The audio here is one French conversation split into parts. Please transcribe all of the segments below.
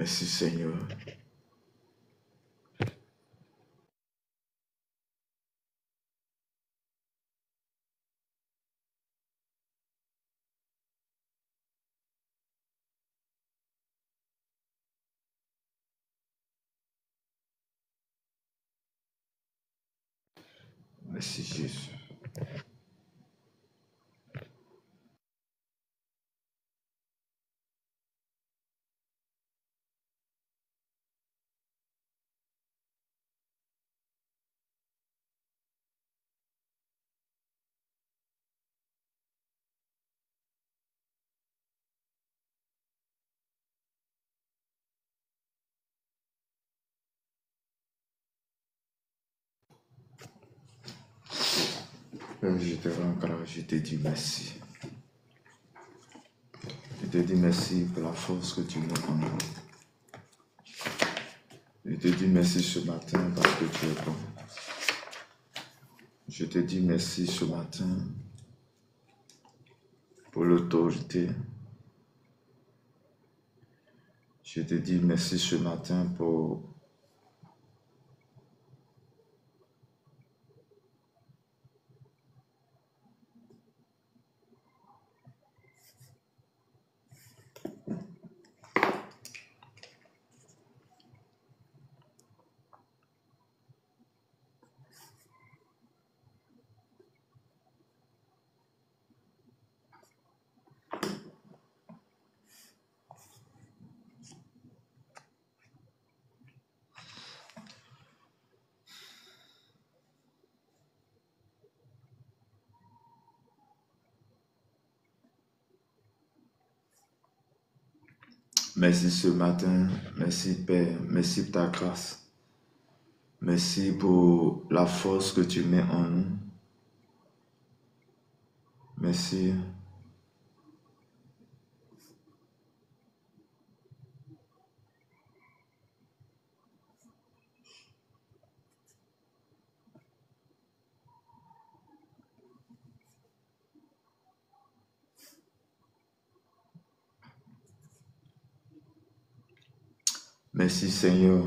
Merci Seigneur. Merci Jésus. Père, je te rends grâce, je te dis merci. Je te dis merci pour la force que tu mets en nous. Je te dis merci ce matin parce que tu es bon. Je te dis merci ce matin pour l'autorité. Je te dis merci ce matin pour merci ce matin. Merci Père, merci pour ta grâce. Merci pour la force que tu mets en nous. Merci. Merci Seigneur.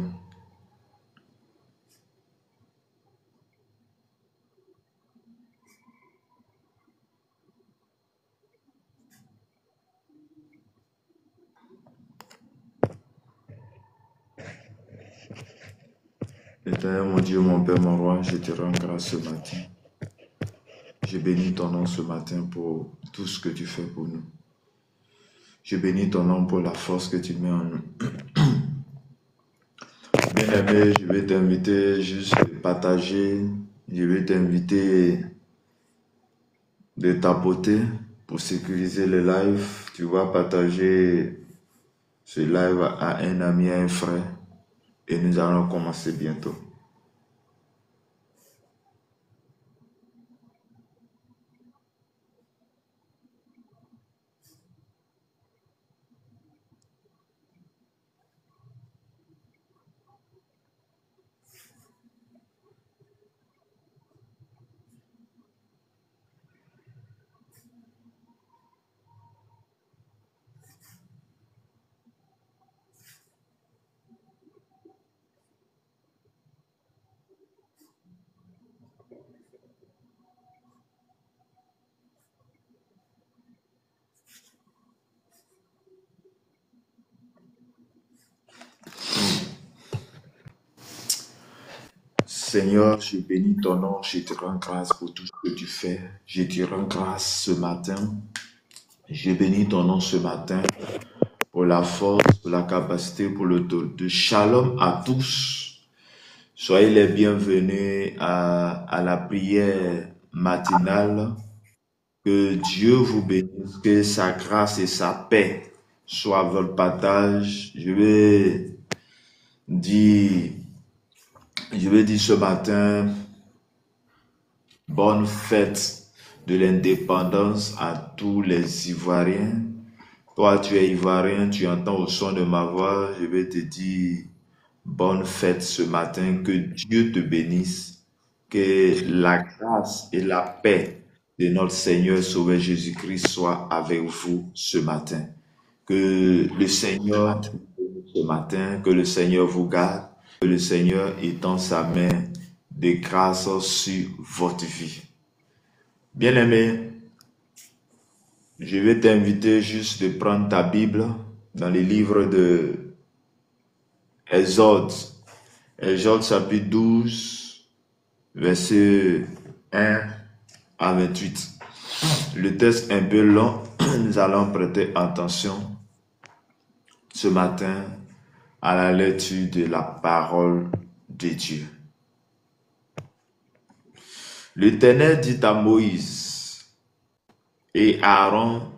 Éternel mon Dieu, mon Père, mon Roi, je te rends grâce ce matin. Je bénis ton nom ce matin pour tout ce que tu fais pour nous. Je bénis ton nom pour la force que tu mets en nous. Bien-aimé, je vais t'inviter juste à partager. Je vais t'inviter de tapoter pour sécuriser le live. Tu vas partager ce live à un ami, à un frère. Et nous allons commencer bientôt. Seigneur, je bénis ton nom, je te rends grâce pour tout ce que tu fais. Je te rends grâce ce matin. Je bénis ton nom ce matin pour la force, pour la capacité, pour le de shalom à tous. Soyez les bienvenus à la prière matinale. Que Dieu vous bénisse, que sa grâce et sa paix soient votre partage. Je vais dire ce matin, bonne fête de l'indépendance à tous les Ivoiriens. Toi, tu es Ivoirien, tu entends au son de ma voix, je vais te dire bonne fête ce matin, que Dieu te bénisse, que la grâce et la paix de notre Seigneur Sauveur Jésus-Christ soient avec vous ce matin. Que le Seigneur ce matin, que le Seigneur vous garde, que le Seigneur étend sa main de grâce sur votre vie. Bien-aimé, je vais t'inviter juste de prendre ta Bible dans les livres de Exode. Exode chapitre 12, verset 1 à 28. Le texte est un peu long, nous allons prêter attention ce matin à la lecture de la parole de Dieu. L'Éternel dit à Moïse et à Aaron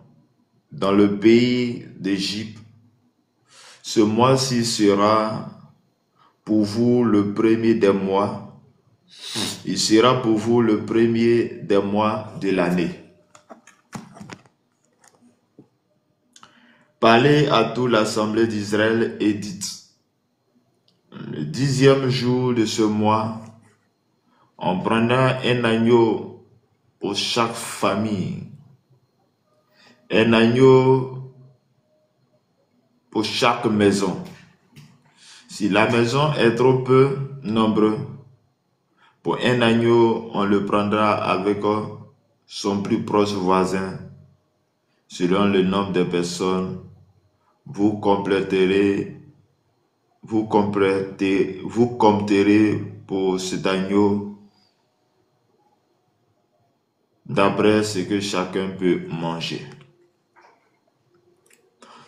dans le pays d'Égypte, ce mois-ci sera pour vous le premier des mois. Il sera pour vous le premier des mois de l'année. Parlez à toute l'assemblée d'Israël et dites, le 10e jour de ce mois, on prendra un agneau pour chaque famille, un agneau pour chaque maison. Si la maison est trop peu nombreuse, pour un agneau, on le prendra avec son plus proche voisin. Selon le nombre de personnes, vous compterez pour cet agneau d'après ce que chacun peut manger.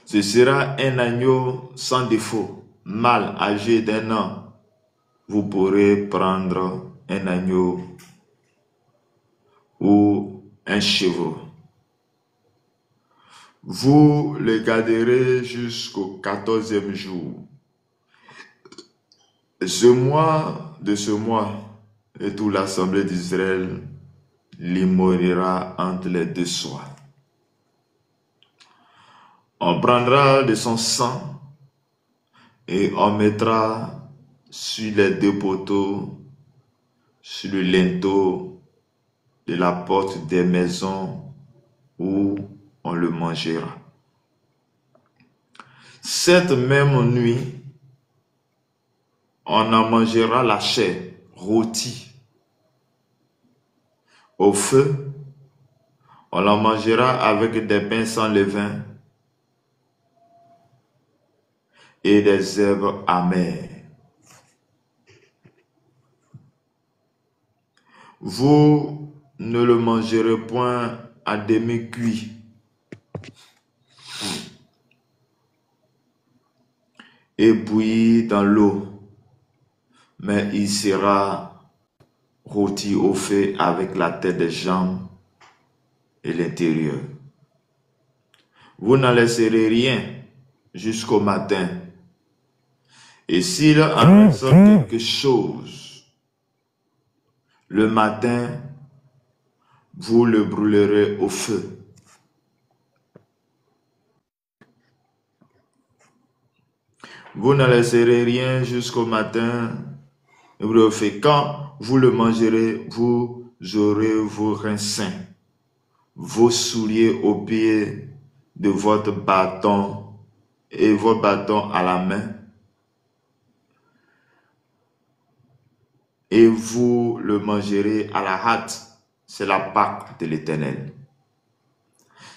Ce sera un agneau sans défaut, mâle âgé d'1 an. Vous pourrez prendre un agneau ou un chevreau. Vous le garderez jusqu'au 14e jour. Ce mois, et toute l'assemblée d'Israël l'immolera entre les deux soirs. On prendra de son sang et on mettra sur les deux poteaux, sur le linteau de la porte des maisons où on le mangera. Cette même nuit, on en mangera la chair rôtie au feu. On la mangera avec des pains sans levain et des herbes amères. Vous ne le mangerez point à demi-cuit. Et bouilli dans l'eau, mais il sera rôti au feu avec la tête des jambes et l'intérieur. Vous n'en laisserez rien jusqu'au matin. Et s'il en reste quelque chose, le matin, vous le brûlerez au feu. Vous ne laisserez rien jusqu'au matin. Quand vous le mangerez, vous aurez vos reins sains, vos souliers aux pieds de votre bâton et vos bâtons à la main. Et vous le mangerez à la hâte. C'est la Pâque de l'Éternel.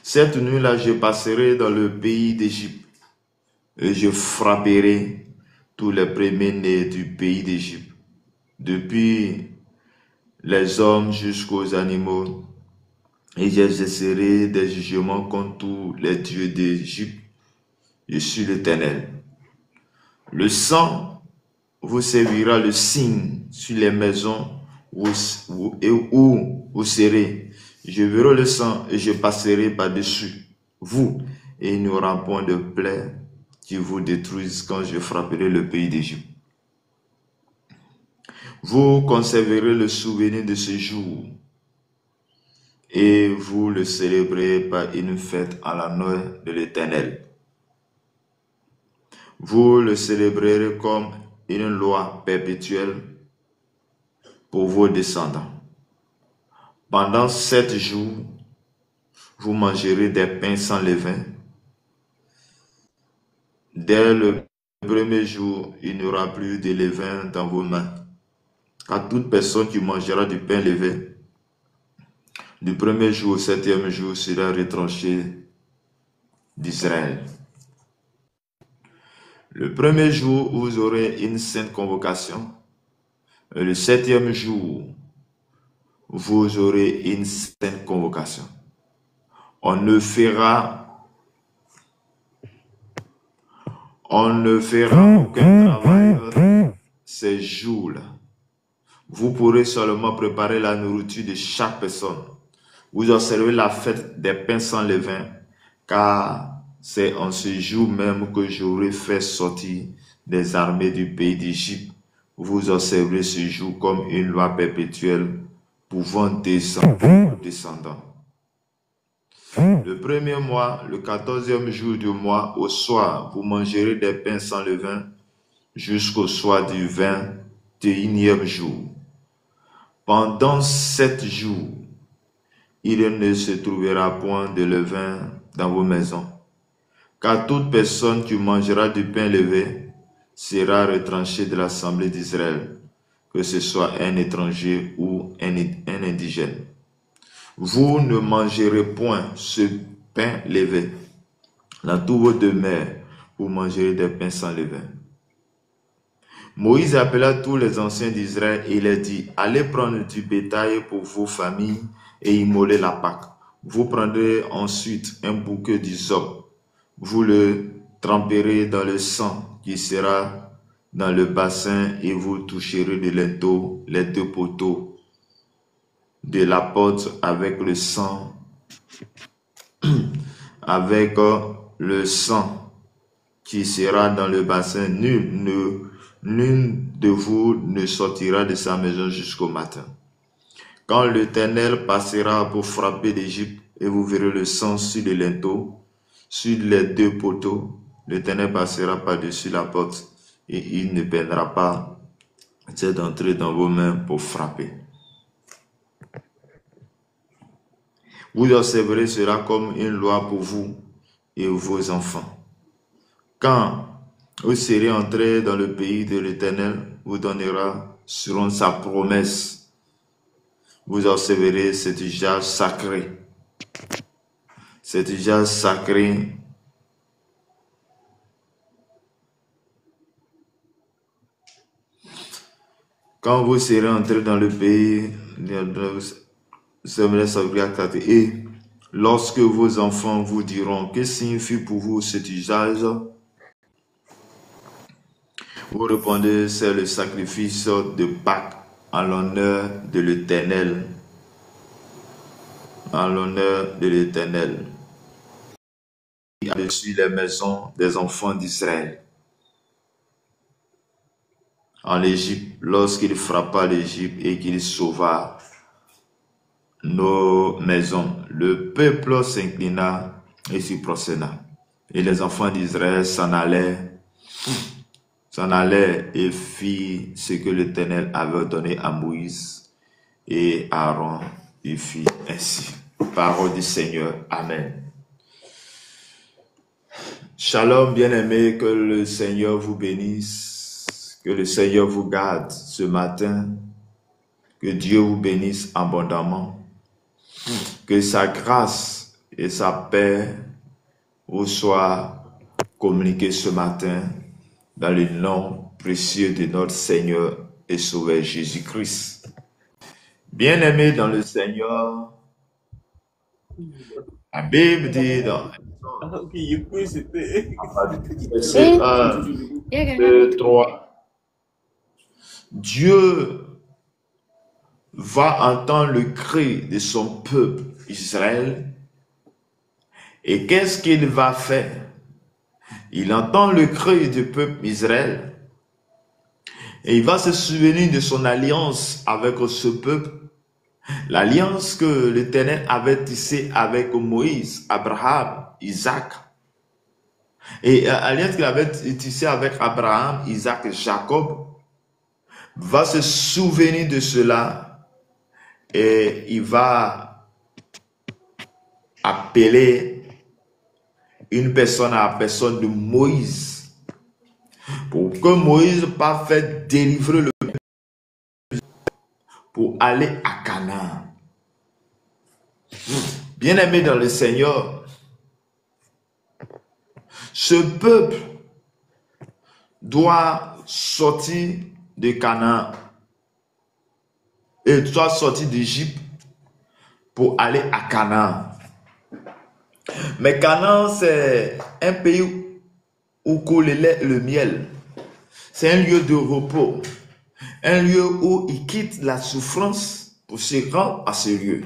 Cette nuit-là, je passerai dans le pays d'Égypte et je frapperai tous les premiers-nés du pays d'Égypte, depuis les hommes jusqu'aux animaux, et j'exercerai des jugements contre tous les dieux d'Égypte. Je suis l'Éternel. Le sang vous servira le signe sur les maisons où vous serez. Je verrai le sang et je passerai par-dessus vous, et il n'y aura point de plaie qui vous détruise quand je frapperai le pays d'Égypte. Vous conserverez le souvenir de ce jour et vous le célébrez par une fête à la Noël de l'Éternel. Vous le célébrerez comme une loi perpétuelle pour vos descendants. Pendant 7 jours, vous mangerez des pains sans levain. Dès le premier jour, il n'y aura plus de levain dans vos mains. À toute personne qui mangera du pain levé, du premier jour au septième jour, sera retranché d'Israël. Le premier jour, vous aurez une sainte convocation. Et le septième jour, vous aurez une sainte convocation. On ne fera aucun travail ces jours-là. Vous pourrez seulement préparer la nourriture de chaque personne. Vous observez la fête des pains sans levain, car c'est en ce jour même que j'aurai fait sortir des armées du pays d'Égypte. Vous observerez ce jour comme une loi perpétuelle pouvant descendre aux descendants. Le premier mois, le 14e jour du mois, au soir, vous mangerez des pains sans levain jusqu'au soir du 21e jour. Pendant 7 jours, il ne se trouvera point de levain dans vos maisons, car toute personne qui mangera du pain levé sera retranchée de l'assemblée d'Israël, que ce soit un étranger ou un indigène. Vous ne mangerez point ce pain levé. Dans tous vos demeures, vous mangerez des pains sans levain. Moïse appela tous les anciens d'Israël et leur dit, allez prendre du bétail pour vos familles et immoler la Pâque. Vous prendrez ensuite un bouquet d'hysope. Vous le tremperez dans le sang qui sera dans le bassin et vous toucherez de linteau les 2 poteaux de la porte avec le sang, qui sera dans le bassin. Nul de vous ne sortira de sa maison jusqu'au matin. Quand l'Éternel passera pour frapper l'Égypte, et vous verrez le sang sur les linteaux, sur les 2 poteaux, l'Éternel passera par-dessus la porte, et il ne peinera pas d'entrer dans vos mains pour frapper. Vous observerez cela comme une loi pour vous et vos enfants. Quand vous serez entrés dans le pays de l'Éternel, vous donnera selon sa promesse. Vous observerez cet usage sacré. Cet usage sacré quand vous serez entrés dans le pays, et lorsque vos enfants vous diront que signifie pour vous cet usage, vous répondez, c'est le sacrifice de Pâques en l'honneur de l'Éternel. En l'honneur de l'Éternel. Dessus les maisons des enfants d'Israël. En Égypte, lorsqu'il frappa l'Égypte et qu'il sauva nos maisons, le peuple s'inclina et s'y prosterna. Et les enfants d'Israël s'en allaient et fit ce que l'Éternel avait donné à Moïse et Aaron, il fit ainsi. Parole du Seigneur. Amen. Shalom, bien-aimés, que le Seigneur vous bénisse, que le Seigneur vous garde ce matin, que Dieu vous bénisse abondamment, que sa grâce et sa paix vous soient communiquées ce matin dans le nom précieux de notre Seigneur et Sauveur Jésus-Christ. Bien-aimés dans le Seigneur, la Bible dit dans verset 1, 2, 3, Dieu va entendre le cri de son peuple Israël. Et qu'est-ce qu'il va faire? Il entend le cri du peuple Israël. Et il va se souvenir de son alliance avec ce peuple. L'alliance que l'Éternel avait tissée avec Moïse, Abraham, Isaac. Et l'alliance qu'il avait tissée avec Abraham, Isaac et Jacob, va se souvenir de cela et il va appeler une personne à la personne de Moïse pour que Moïse pas fait délivrer le peuple pour aller à Canaan. Bien-aimé dans le Seigneur, ce peuple doit sortir de Canaan et doit sortir d'Égypte pour aller à Canaan. Mais Canaan, c'est un pays où coule le lait et le miel. C'est un lieu de repos, un lieu où il quitte la souffrance pour se rendre à ce lieu.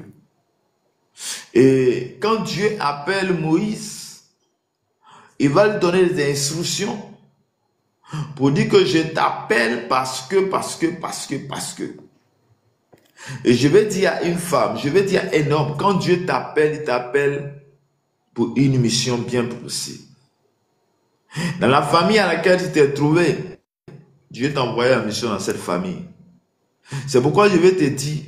Et quand Dieu appelle Moïse, il va lui donner des instructions pour dire que je t'appelle parce que. Et je vais dire à une femme, je vais dire à un homme, quand Dieu t'appelle, il t'appelle pour une mission bien précise. Dans la famille à laquelle tu t'es trouvé, Dieu t'a envoyé la mission dans cette famille. C'est pourquoi je vais te dire,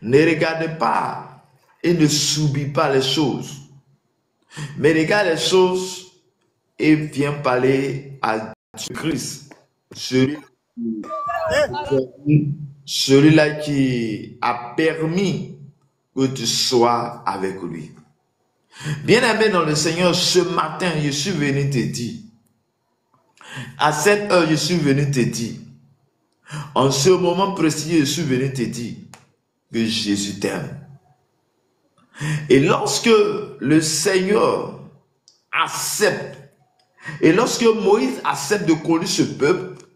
ne regarde pas et ne subis pas les choses. Mais regarde les choses et viens parler à Christ. Celui-là qui a permis que tu sois avec lui. Bien-aimé dans le Seigneur, ce matin, je suis venu te dire, à cette heure, je suis venu te dire, en ce moment précis, je suis venu te dire que Jésus t'aime. Et lorsque le Seigneur accepte, et lorsque Moïse accepte de conduire ce peuple,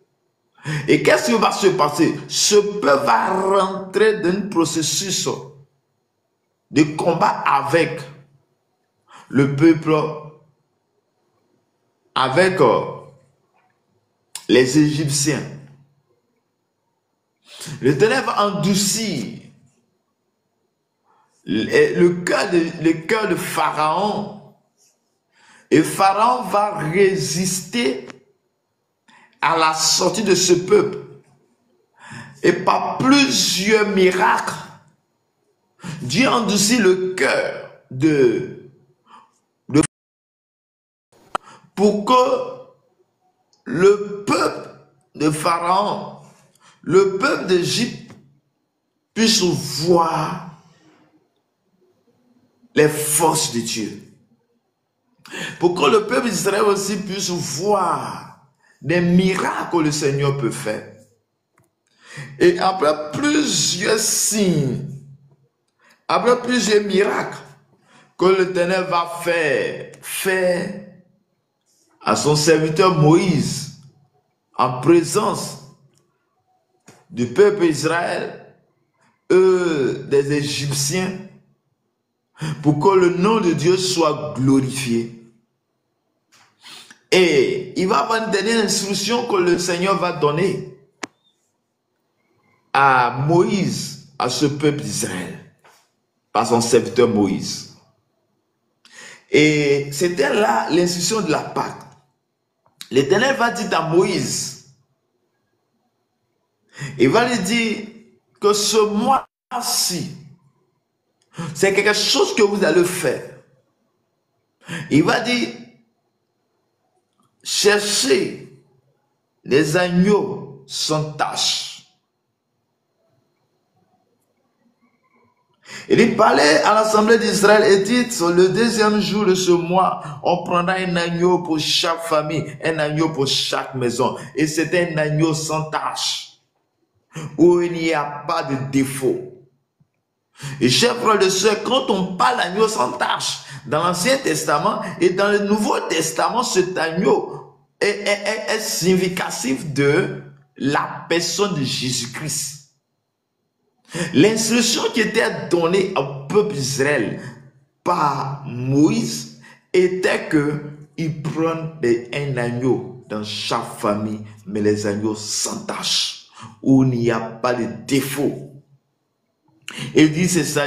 et qu'est-ce qui va se passer? Ce peuple va rentrer dans un processus de combat avec le peuple, avec les Égyptiens. L'Éternel va endurcir le cœur de Pharaon. Et Pharaon va résister à la sortie de ce peuple. Et par plusieurs miracles, Dieu endurcit le cœur pour que le peuple de Pharaon, le peuple d'Égypte, puisse voir les forces de Dieu. Pour que le peuple d'Israël aussi puisse voir des miracles que le Seigneur peut faire. Et après plusieurs signes, après plusieurs miracles que l'Éternel va faire à son serviteur Moïse en présence du peuple Israël, des Égyptiens, pour que le nom de Dieu soit glorifié. Et il va avoir une dernière instruction que le Seigneur va donner à Moïse, à ce peuple d'Israël, par son serviteur Moïse. Et c'était là l'instruction de la Pâque. L'Éternel va dire à Moïse, il va lui dire que ce mois-ci, c'est quelque chose que vous allez faire. Il va dire, cherchez les agneaux sans tache. Il parlait à l'assemblée d'Israël et dit, sur le deuxième jour de ce mois, on prendra un agneau pour chaque famille, un agneau pour chaque maison. Et c'est un agneau sans tache, où il n'y a pas de défaut. Et chers frères et sœurs, quand on parle d'agneau sans tache, dans l'Ancien Testament et dans le Nouveau Testament, cet agneau est significatif de la personne de Jésus-Christ. L'instruction qui était donnée au peuple d'Israël par Moïse était qu'ils prennent un agneau dans chaque famille, mais les agneaux sans tache, où il n'y a pas de défaut. Il dit, ce sera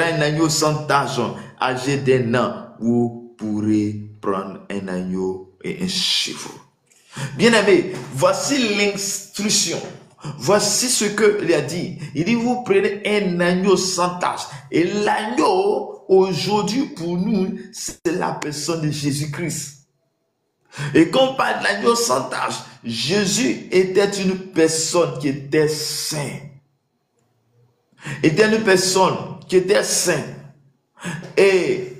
un agneau sans tache, âgé d'1 an, vous pourrez prendre un agneau et un chevreau. Bien-aimé, voici l'instruction. Voici ce qu'il a dit. Il dit, vous prenez un agneau sans tache. Et l'agneau, aujourd'hui, pour nous, c'est la personne de Jésus-Christ. Et quand on parle de l'agneau sans tache, Jésus était une personne qui était sainte. Était une personne qui était sainte. Et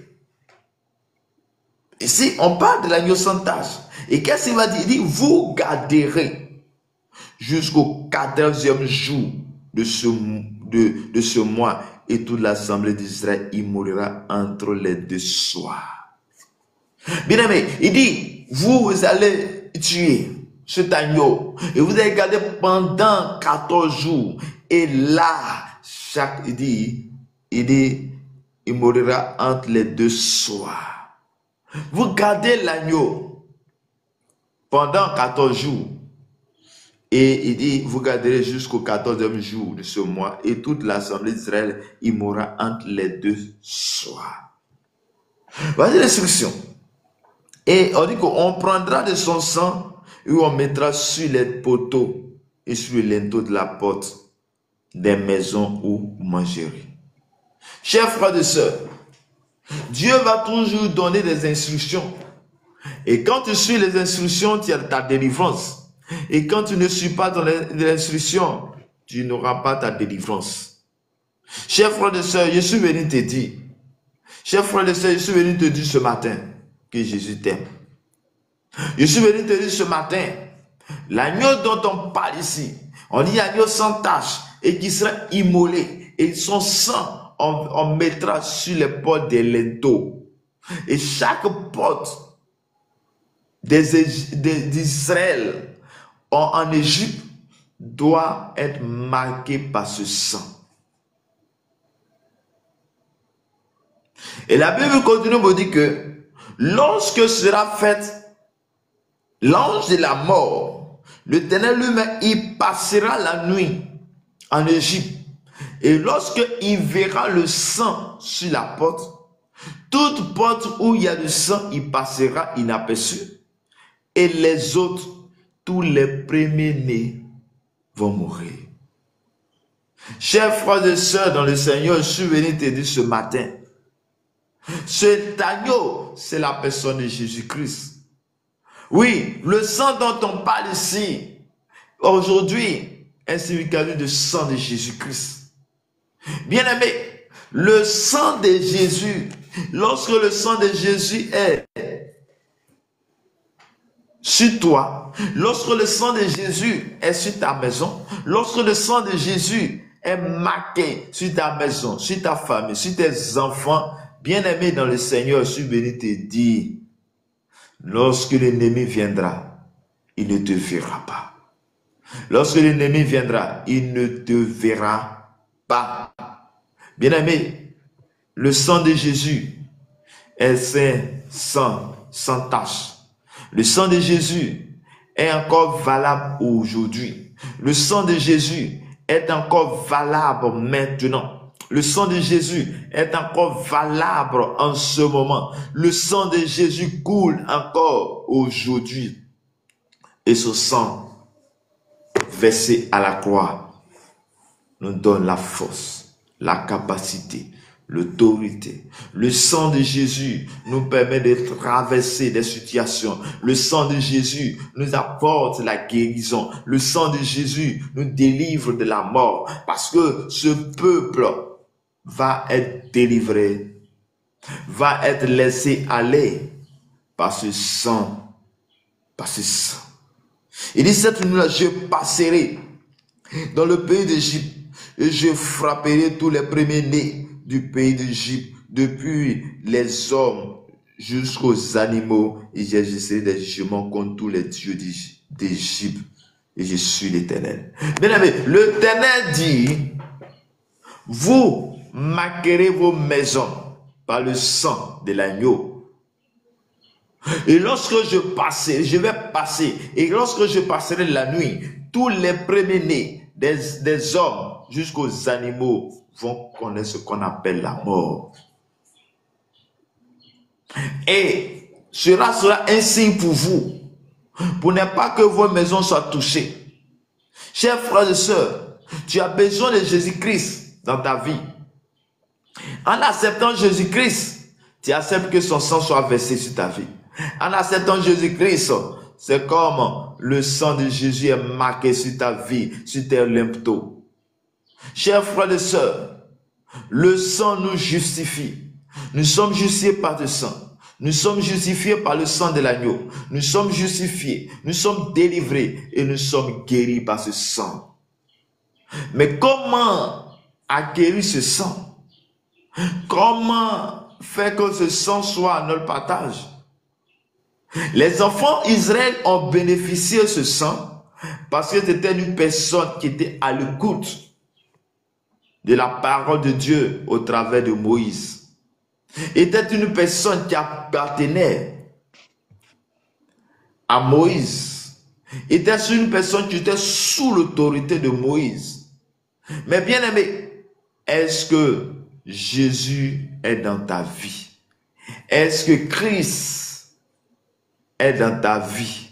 ici, on parle de l'agneau sans tache. Et qu'est-ce qu'il va dire? Il dit, vous garderez jusqu'au 14e jour de ce mois, et toute l'assemblée d'Israël immolera entre les deux soirs. Bien aimé, il dit, vous allez tuer cet agneau, et vous allez garder pendant 14 jours, et là, il dit, il mourra entre les deux soirs. Vous gardez l'agneau pendant 14 jours. Et il dit, vous garderez jusqu'au 14e jour de ce mois, et toute l'assemblée d'Israël, il mourra entre les deux soirs. Voici l'instruction. Et on dit qu'on prendra de son sang, et on mettra sur les poteaux et sur les linteaux de la porte des maisons où vous mangerez. Chers frères et sœurs, Dieu va toujours donner des instructions. Et quand tu suis les instructions, tu as ta délivrance. Et quand tu ne suis pas dans les instructions, tu n'auras pas ta délivrance. Chers frères et sœurs, je suis venu te dire, chers frères et sœurs, je suis venu te dire ce matin que Jésus t'aime. Je suis venu te dire ce matin, l'agneau dont on parle ici, on dit agneau sans tache et qui sera immolé, et son sang, on mettra sur les portes des linteaux. Et chaque porte d'Israël en Égypte doit être marquée par ce sang. Et la Bible continue de dire que lorsque sera fait l'ange de la mort, l'Éternel lui-même, il passera la nuit en Égypte. Et lorsqu'il verra le sang sur la porte, toute porte où il y a du sang, il passera inaperçu. Et les autres, tous les premiers-nés vont mourir. Chers frères et sœurs dans le Seigneur, je suis venu te dire ce matin, cet agneau, c'est la personne de Jésus-Christ. Oui, le sang dont on parle ici, aujourd'hui, est significatif du sang de Jésus-Christ. Bien aimé, le sang de Jésus, lorsque le sang de Jésus est sur toi, lorsque le sang de Jésus est sur ta maison, lorsque le sang de Jésus est marqué sur ta maison, sur ta famille, sur tes enfants, bien-aimés dans le Seigneur, je suis venu te dire, lorsque l'ennemi viendra, il ne te verra pas. Lorsque l'ennemi viendra, il ne te verra pas. Bien-aimé, le sang de Jésus est saint, sans tache. Le sang de Jésus est encore valable aujourd'hui. Le sang de Jésus est encore valable maintenant. Le sang de Jésus est encore valable en ce moment. Le sang de Jésus coule encore aujourd'hui. Et ce sang versé à la croix nous donne la force, la capacité, l'autorité. Le sang de Jésus nous permet de traverser des situations. Le sang de Jésus nous apporte la guérison. Le sang de Jésus nous délivre de la mort. Parce que ce peuple va être délivré, va être laissé aller par ce sang. Par ce sang. Il dit cette nuit-là, je passerai dans le pays d'Égypte et je frapperai tous les premiers-nés du pays d'Égypte, depuis les hommes jusqu'aux animaux, et j'exercerai des jugements contre tous les dieux d'Égypte, et je suis l'Éternel. Bien aimé, l'Éternel dit, vous marquerez vos maisons par le sang de l'agneau. Et lorsque je vais passer, et lorsque je passerai la nuit, tous les premiers-nés des hommes jusqu'aux animaux vont connaître ce qu'on appelle la mort. Et cela sera un signe pour vous, pour ne pas que vos maisons soient touchées. Chers frères et sœurs, tu as besoin de Jésus-Christ dans ta vie. En acceptant Jésus-Christ, tu acceptes que son sang soit versé sur ta vie. En acceptant Jésus-Christ, c'est comme le sang de Jésus est marqué sur ta vie, sur tes limptos. Chers frères et sœurs, le sang nous justifie. Nous sommes justifiés par le sang. Nous sommes justifiés par le sang de l'agneau. Nous sommes justifiés, nous sommes délivrés et nous sommes guéris par ce sang. Mais comment acquérir ce sang? Comment faire que ce sang soit à notre partage? Les enfants d'Israël ont bénéficié de ce sang parce que c'était une personne qui était à l'écoute de la parole de Dieu au travers de Moïse. Était une personne qui appartenait à Moïse. Était une personne qui était sous l'autorité de Moïse. Mais bien aimé, est-ce que Jésus est dans ta vie? Est-ce que Christ est dans ta vie?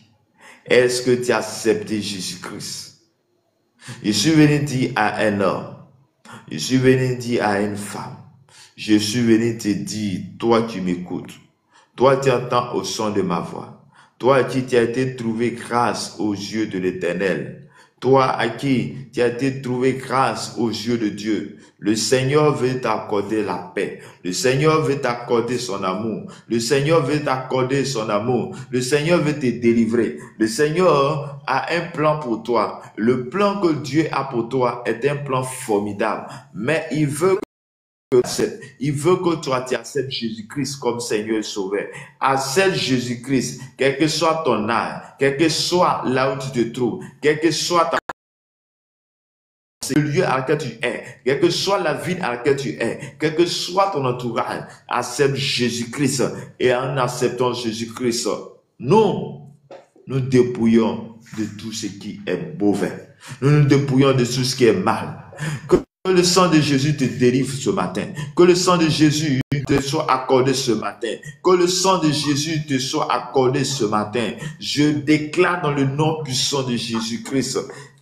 Est-ce que tu as accepté Jésus-Christ? Je suis venu dire à un homme, je suis venu dire à une femme, je suis venu te dire, toi qui m'écoutes, toi qui entends au son de ma voix, toi qui as été trouvé grâce aux yeux de l'Éternel, toi à qui tu as été trouvé grâce aux yeux de Dieu, le Seigneur veut t'accorder la paix. Le Seigneur veut t'accorder son amour. Le Seigneur veut t'accorder son amour. Le Seigneur veut te délivrer. Le Seigneur a un plan pour toi. Le plan que Dieu a pour toi est un plan formidable. Mais il veut que toi tu acceptes Jésus-Christ comme Seigneur et Sauveur. Accepte Jésus-Christ, quel que soit ton âge, quel que soit là où tu te trouves, quel que soit le lieu à laquelle tu es, quelle que soit la ville à laquelle tu es, quel que soit ton entourage, accepte Jésus-Christ. Et en acceptant Jésus-Christ, nous dépouillons de tout ce qui est mauvais. Nous nous dépouillons de tout ce qui est mal. Que le sang de Jésus te délivre ce matin. Que le sang de Jésus te soit accordé ce matin. Que le sang de Jésus te soit accordé ce matin. Je déclare dans le nom puissant de Jésus-Christ,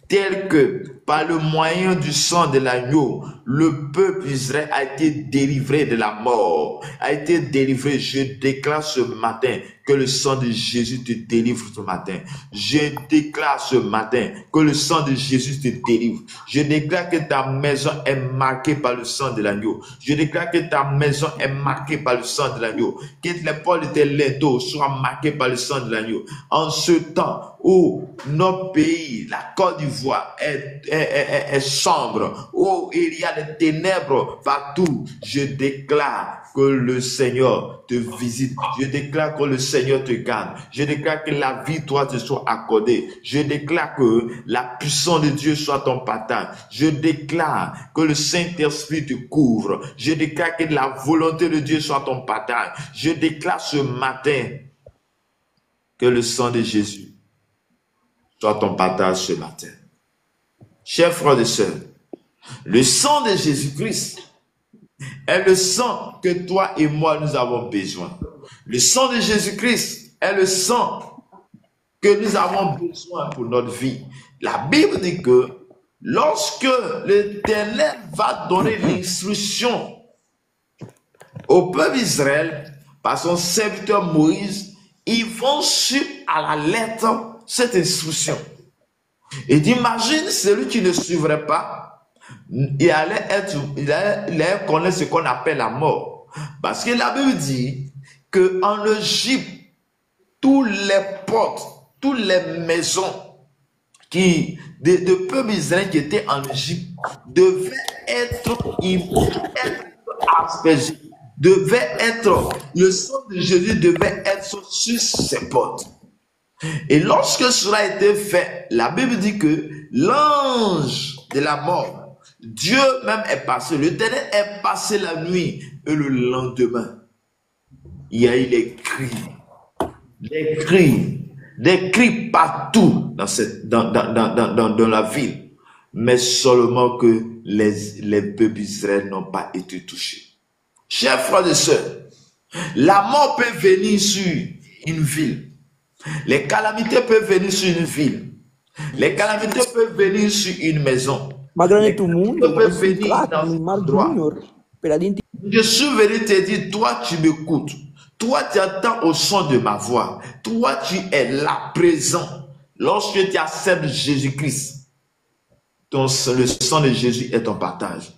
tel que par le moyen du sang de l'agneau, le peuple d'Israël a été délivré de la mort, a été délivré. Je déclare ce matin que le sang de Jésus te délivre ce matin. Je déclare ce matin que le sang de Jésus te délivre. Je déclare que ta maison est marquée par le sang de l'agneau. Je déclare que ta maison est marquée par le sang de l'agneau. Que les portes de tes linteaux soient marquées par le sang de l'agneau. En ce temps où notre pays, la Côte d'Ivoire, est sombre, où il y a des ténèbres partout, je déclare que le Seigneur te visite. Je déclare que le Seigneur te garde. Je déclare que la victoire te soit accordée. Je déclare que la puissance de Dieu soit ton partage. Je déclare que le Saint-Esprit te couvre. Je déclare que la volonté de Dieu soit ton partage. Je déclare ce matin que le sang de Jésus soit ton partage ce matin. Chers frères et sœurs, le sang de Jésus-Christ est le sang que toi et moi nous avons besoin. Le sang de Jésus-Christ est le sang que nous avons besoin pour notre vie. La Bible dit que lorsque l'Éternel va donner l'instruction au peuple d'Israël par son serviteur Moïse, ils vont suivre à la lettre cette instruction. Et imagine celui qui ne suivrait pas, il allait connaître ce qu'on appelle la mort. Parce que la Bible dit qu'en Égypte, tous les portes, toutes les maisons de peuple israélien qui étaient en Égypte devaient être aspergés. Le sang de Jésus devait être sur ces portes. Et lorsque cela a été fait, la Bible dit que l'ange de la mort, Dieu même est passé, l'Éternel est passé la nuit et le lendemain, il y a eu des cris partout dans la ville, mais seulement que les peuples d'Israël n'ont pas été touchés. Chers frères et sœurs, la mort peut venir sur une ville. Les calamités peuvent venir sur une ville. Les calamités peuvent venir sur une maison. Les calamités peuvent venir dans un endroit. Je suis venu te dire, toi tu m'écoutes. Toi, tu attends au son de ma voix. Toi, tu es là, présent. Lorsque tu acceptes Jésus-Christ, le sang de Jésus est ton partage.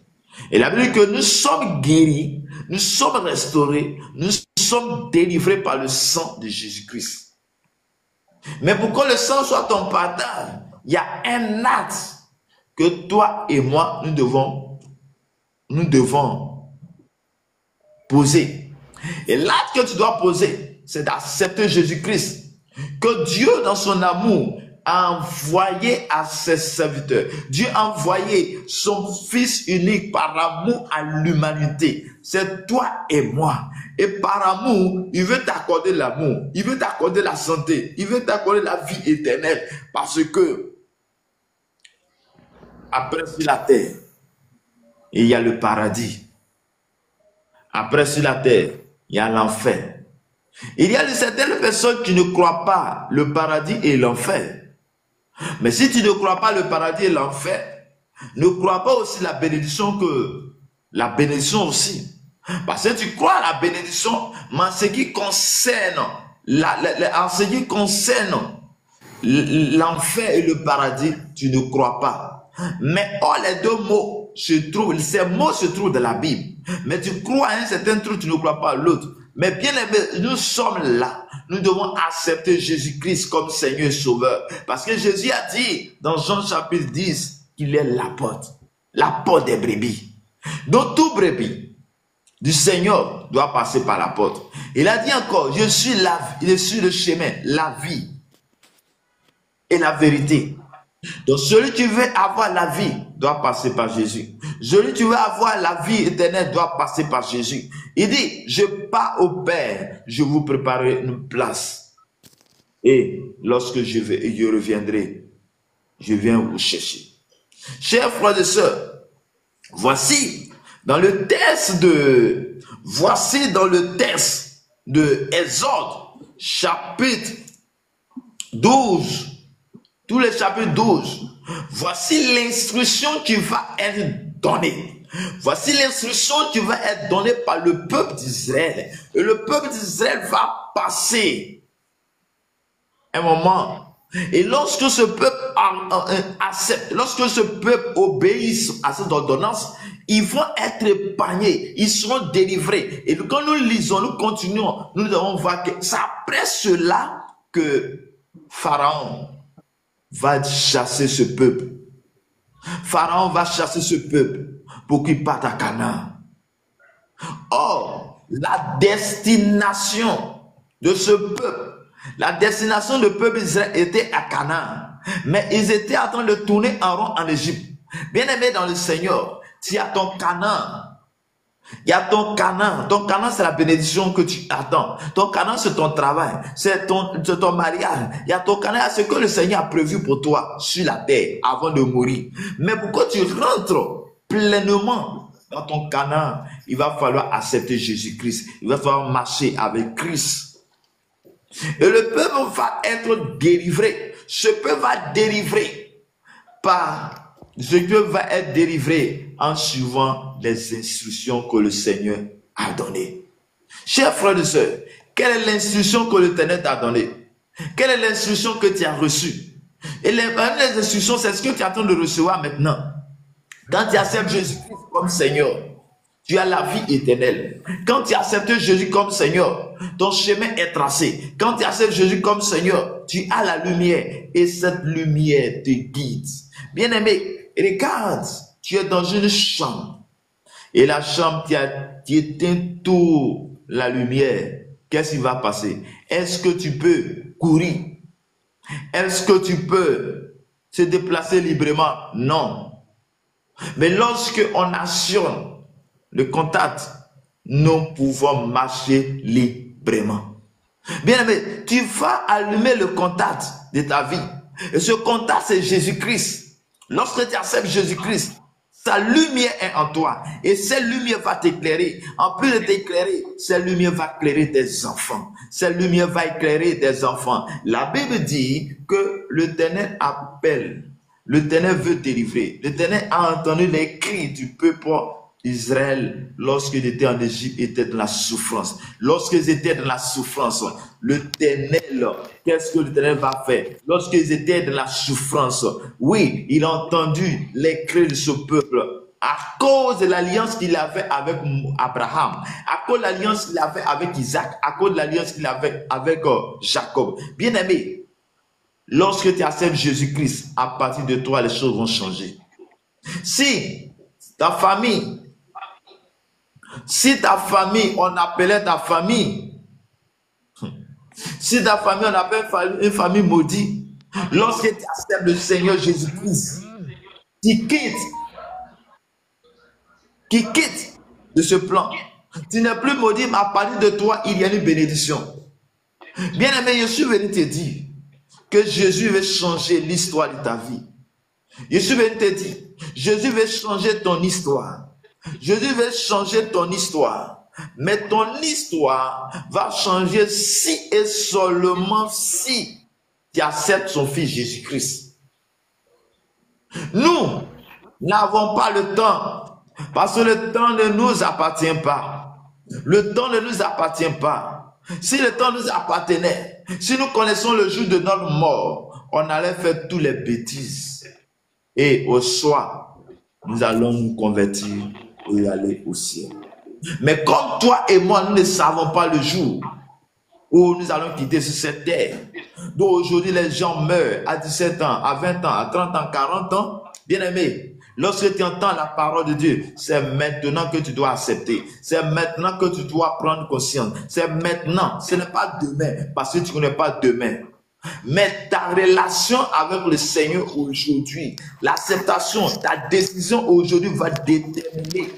Et la Bible dit que nous sommes guéris, nous sommes restaurés, nous sommes délivrés par le sang de Jésus-Christ. Mais pour que le sang soit ton partage, il y a un acte que toi et moi, nous devons poser. Et l'acte que tu dois poser, c'est d'accepter Jésus-Christ, que Dieu, dans son amour, a envoyé à ses serviteurs. Dieu a envoyé son Fils unique par amour à l'humanité. C'est toi et moi. Et par amour, il veut t'accorder l'amour. Il veut t'accorder la santé. Il veut t'accorder la vie éternelle. Parce que, après sur la terre, il y a le paradis. Après sur la terre, il y a l'enfer. Il y a certaines personnes qui ne croient pas le paradis et l'enfer. Mais si tu ne crois pas le paradis et l'enfer, ne crois pas aussi la bénédiction aussi. Parce que tu crois à la bénédiction, mais en ce qui concerne l'enfer et le paradis, tu ne crois pas. Mais les deux mots ces mots se trouvent dans la Bible. Mais tu crois à un certain truc, tu ne crois pas à l'autre. Mais bien aimé, nous sommes là. Nous devons accepter Jésus-Christ comme Seigneur et Sauveur. Parce que Jésus a dit dans Jean chapitre 10 qu'il est la porte des brebis. Donc tout brebis du Seigneur doit passer par la porte. Il a dit encore, je suis le chemin, la vie et la vérité. Donc celui qui veut avoir la vie doit passer par Jésus. Celui qui veut avoir la vie éternelle doit passer par Jésus. Il dit, je pars au Père, je vous préparerai une place. Et lorsque je reviendrai, je viens vous chercher. Chers frères et sœurs, voici dans le texte de Exode, chapitre 12, tous les chapitres 12, voici l'instruction qui va être donnée. Voici l'instruction qui va être donnée par le peuple d'Israël. Et le peuple d'Israël va passer un moment. Et lorsque ce peuple accepte, lorsque ce peuple obéit à cette ordonnance, ils vont être épargnés, ils seront délivrés. Et quand nous lisons, nous continuons, nous devons voir que c'est après cela que Pharaon va chasser ce peuple. Pharaon va chasser ce peuple pour qu'il parte à Canaan. Or, la destination de ce peuple, la destination du peuple d'Israël était à Canaan. Mais ils étaient en train de tourner en rond en Égypte. Bien aimé dans le Seigneur, tu as ton Canaan. Il y a ton Canaan. Ton Canaan, c'est la bénédiction que tu attends. Ton Canaan, c'est ton travail. C'est ton mariage. Il y a ton Canaan, c'est ce que le Seigneur a prévu pour toi sur la terre avant de mourir. Mais pour que tu rentres pleinement dans ton Canaan, il va falloir accepter Jésus-Christ. Il va falloir marcher avec Christ. Et le peuple va être délivré. Ce peuple va délivrer par ce que va être délivré en suivant les instructions que le Seigneur a données. Chers frères et sœurs, quelle est l'instruction que l'Éternel t'a donnée? Quelle est l'instruction que tu as reçue? Et les instructions, c'est ce que tu es en train de recevoir maintenant. Quand tu acceptes Jésus-Christ comme Seigneur, tu as la vie éternelle. Quand tu acceptes Jésus comme Seigneur, ton chemin est tracé. Quand tu acceptes Jésus comme Seigneur, tu as la lumière. Et cette lumière te guide. Bien-aimé, regarde, tu es dans une chambre. Et la chambre, tu éteins toute la lumière. Qu'est-ce qui va passer? Est-ce que tu peux courir? Est-ce que tu peux se déplacer librement? Non. Mais lorsque on actionne le contact, nous pouvons marcher librement. Bien aimé, tu vas allumer le contact de ta vie. Et ce contact, c'est Jésus-Christ. Lorsque tu acceptes Jésus-Christ, sa lumière est en toi. Et cette lumière va t'éclairer. En plus de t'éclairer, cette lumière va éclairer tes enfants. Cette lumière va éclairer tes enfants. La Bible dit que l'Éternel appelle. L'Éternel veut délivrer. L'Éternel a entendu les cris du peuple Israël, lorsqu'ils étaient en Égypte, était dans la souffrance. Lorsqu'ils étaient dans la souffrance, l'Éternel, qu'est-ce que l'Éternel va faire? Lorsqu'ils étaient dans la souffrance, oui, il a entendu les cris de ce peuple à cause de l'alliance qu'il avait avec Abraham, à cause de l'alliance qu'il avait avec Isaac, à cause de l'alliance qu'il avait avec Jacob. Bien aimé, lorsque tu acceptes Jésus-Christ, à partir de toi, les choses vont changer. Si ta famille, on appelait ta famille, si ta famille, on appelle une famille maudite, lorsque tu acceptes le Seigneur Jésus-Christ, qui quitte de ce plan, tu n'es plus maudit, mais à partir de toi, il y a une bénédiction. Bien aimé, je suis venu te dire que Jésus veut changer l'histoire de ta vie. Je suis venu te dire, Jésus veut changer ton histoire. Jésus veut changer ton histoire. Mais ton histoire va changer si et seulement si tu acceptes son fils Jésus-Christ. Nous n'avons pas le temps, parce que le temps ne nous appartient pas. Le temps ne nous appartient pas. Si le temps nous appartenait, si nous connaissons le jour de notre mort, on allait faire toutes les bêtises. Et au soir, nous allons nous convertir et aller au ciel. Mais comme toi et moi, nous ne savons pas le jour où nous allons quitter sur cette terre. Donc aujourd'hui, les gens meurent à 17 ans, à 20 ans, à 30 ans, 40 ans. Bien aimé, lorsque tu entends la parole de Dieu, c'est maintenant que tu dois accepter. C'est maintenant que tu dois prendre conscience. C'est maintenant, ce n'est pas demain, parce que tu ne connais pas demain. Mais ta relation avec le Seigneur aujourd'hui, l'acceptation, ta décision aujourd'hui va déterminer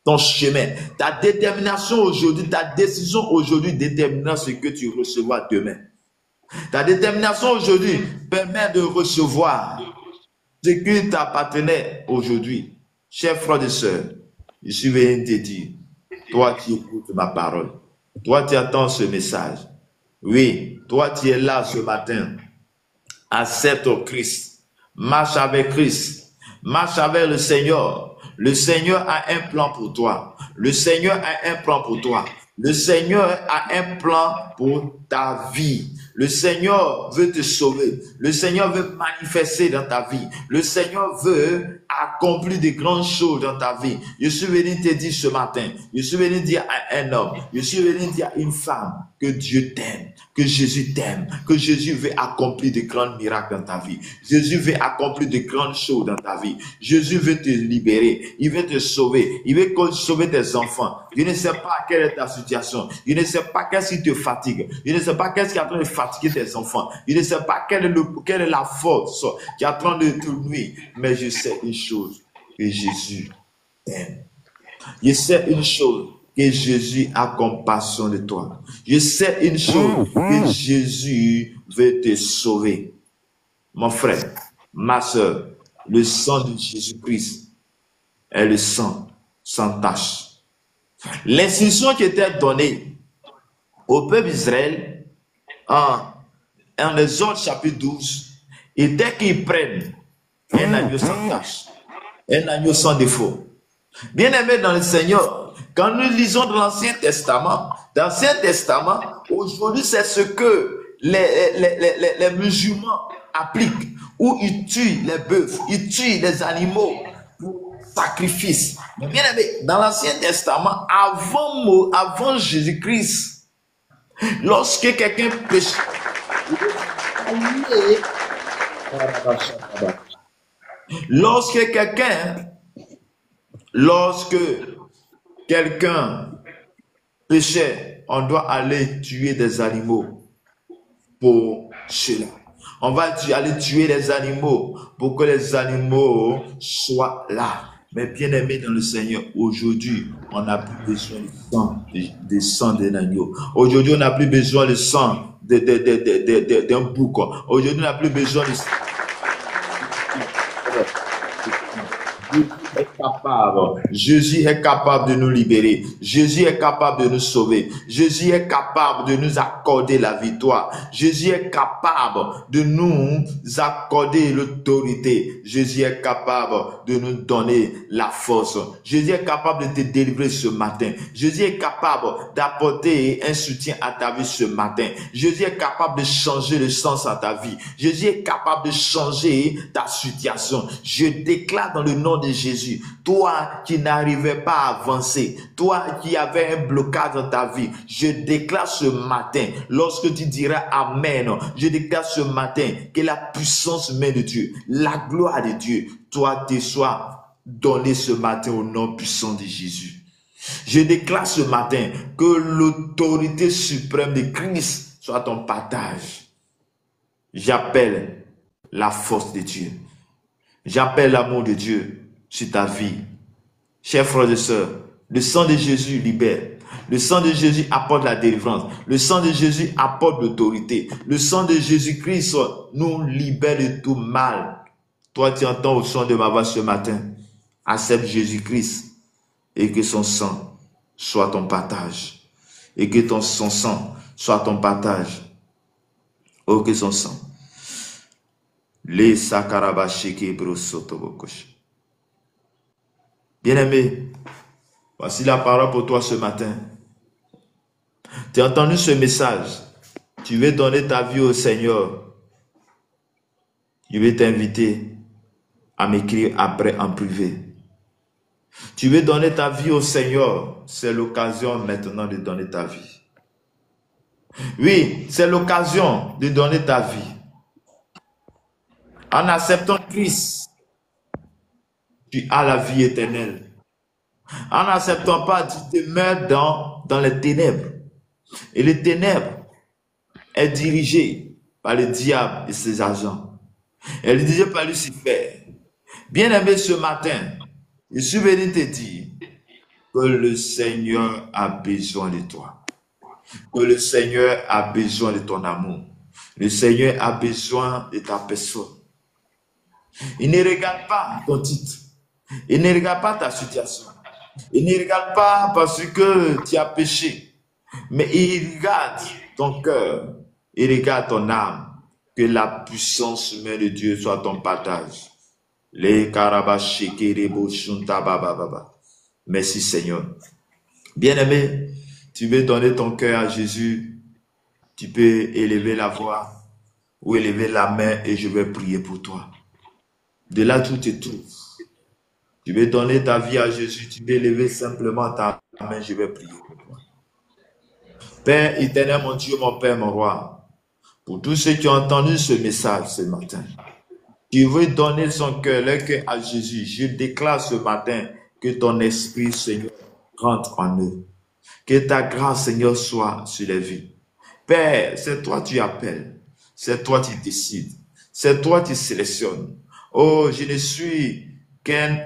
ton chemin. Ta détermination aujourd'hui, ta décision aujourd'hui déterminera ce que tu recevras demain. Ta détermination aujourd'hui permet de recevoir ce qui t'appartenait aujourd'hui. Chers frères et sœurs, je suis venu te dire, toi qui écoutes ma parole, toi qui attends ce message, oui, toi qui es là ce matin, accepte Christ, marche avec Christ, marche avec le Seigneur. Le Seigneur a un plan pour toi. Le Seigneur a un plan pour toi. Le Seigneur a un plan pour ta vie. Le Seigneur veut te sauver. Le Seigneur veut manifester dans ta vie. Le Seigneur veut accomplir de grandes choses dans ta vie. Je suis venu te dire ce matin, je suis venu dire à un homme, je suis venu dire à une femme que Dieu t'aime, que Jésus t'aime, que Jésus veut accomplir de grands miracles dans ta vie. Jésus veut accomplir de grandes choses dans ta vie. Jésus veut te libérer. Il veut te sauver. Il veut sauver tes enfants. Je ne sais pas quelle est ta situation. Je ne sais pas qu'est-ce qui te fatigue. Je ne sais pas qu'est-ce qui est en train de fatiguer tes enfants. Je ne sais pas quelle est la force qui est en train de te nuire. Mais je sais une chose, que Jésus t'aime. Je sais une chose, que Jésus a compassion de toi. Je sais une chose, que Jésus veut te sauver. Mon frère, ma soeur, le sang de Jésus-Christ est le sang sans tache. L'instruction qui était donnée au peuple d'Israël en Exode chapitre 12 était qu'ils prennent un agneau sans tache, un agneau sans défaut. Bien aimé dans le Seigneur, quand nous lisons dans l'Ancien Testament, aujourd'hui c'est ce que les musulmans appliquent, où ils tuent les bœufs, ils tuent les animaux pour sacrifice. Mais bien aimé, dans l'Ancien Testament, avant Jésus-Christ, lorsque quelqu'un péchait, lorsque quelqu'un péchait, on doit aller tuer des animaux pour cela. On va aller tuer les animaux pour que les animaux soient là. Mais bien aimé dans le Seigneur, aujourd'hui, on n'a plus besoin du sang d'un agneau. Aujourd'hui, on n'a plus besoin du sang d'un bouc. Aujourd'hui, on n'a plus besoin du sang. est capable. Jésus est capable de nous libérer. Jésus est capable de nous sauver. Jésus est capable de nous accorder la victoire. Jésus est capable de nous accorder l'autorité. Jésus est capable de nous donner la force. Jésus est capable de te délivrer ce matin. Jésus est capable d'apporter un soutien à ta vie ce matin. Jésus est capable de changer le sens à ta vie. Jésus est capable de changer ta situation. Je déclare dans le nom de Jésus, toi qui n'arrivais pas à avancer, toi qui avais un blocage dans ta vie, je déclare ce matin, lorsque tu diras Amen, je déclare ce matin que la puissance même de Dieu, la gloire de Dieu, toi te soit donnée ce matin au nom puissant de Jésus. Je déclare ce matin que l'autorité suprême de Christ soit ton partage. J'appelle la force de Dieu. J'appelle l'amour de Dieu sur ta vie. Chers frères et sœurs, le sang de Jésus libère. Le sang de Jésus apporte la délivrance. Le sang de Jésus apporte l'autorité. Le sang de Jésus-Christ nous libère de tout mal. Toi, tu entends au son de ma voix ce matin. Accepte Jésus-Christ et que son sang soit ton partage. Et que son sang soit ton partage. Oh, que son sang. Les sakarabashiki brosotobokosh. Bien-aimé, voici la parole pour toi ce matin. Tu as entendu ce message. Tu veux donner ta vie au Seigneur. Je vais t'inviter à m'écrire après en privé. Tu veux donner ta vie au Seigneur. C'est l'occasion maintenant de donner ta vie. Oui, c'est l'occasion de donner ta vie. En acceptant Christ, tu as la vie éternelle. En n'acceptant pas, tu te mets dans les ténèbres. Et les ténèbres est dirigé par le diable et ses agents. Elle est dirigée par Lucifer. Bien-aimé, ce matin, je suis venu te dire que le Seigneur a besoin de toi. Que le Seigneur a besoin de ton amour. Le Seigneur a besoin de ta personne. Il ne regarde pas ton titre. Il ne regarde pas ta situation. Il ne regarde pas parce que tu as péché. Mais il regarde ton cœur. Il regarde ton âme. Que la puissance même de Dieu soit ton partage. Les Merci Seigneur. Bien-aimé, tu veux donner ton cœur à Jésus. Tu peux élever la voix ou élever la main et je vais prier pour toi. De là tout te trouve. Tu veux donner ta vie à Jésus, tu veux élever simplement ta main, je vais prier pour toi. Père éternel, mon Dieu, mon Père, mon roi, pour tous ceux qui ont entendu ce message ce matin, qui veulent donner son cœur, leur cœur à Jésus, je déclare ce matin que ton esprit, Seigneur, rentre en eux. Que ta grâce, Seigneur, soit sur les vies. Père, c'est toi qui appelles, c'est toi qui décides, c'est toi qui sélectionnes. Oh, je ne suis qu'un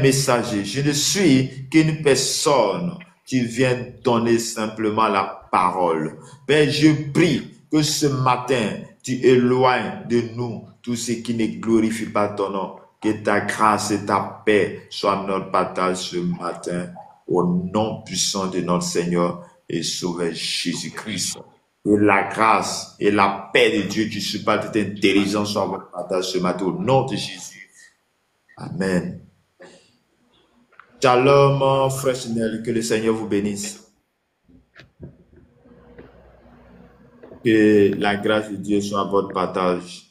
messager. Je ne suis qu'une personne qui vient donner simplement la parole. Père, je prie que ce matin, tu éloignes de nous tout ce qui ne glorifie pas ton nom. Que ta grâce et ta paix soient notre partage ce matin. Au nom puissant de notre Seigneur et Sauveur Jésus-Christ. Et la grâce et la paix de Dieu qui supporte cette intelligence soit votre partage ce matin. Au nom de Jésus. Amen. Shalom, frère Chanel, que le Seigneur vous bénisse. Que la grâce de Dieu soit votre partage.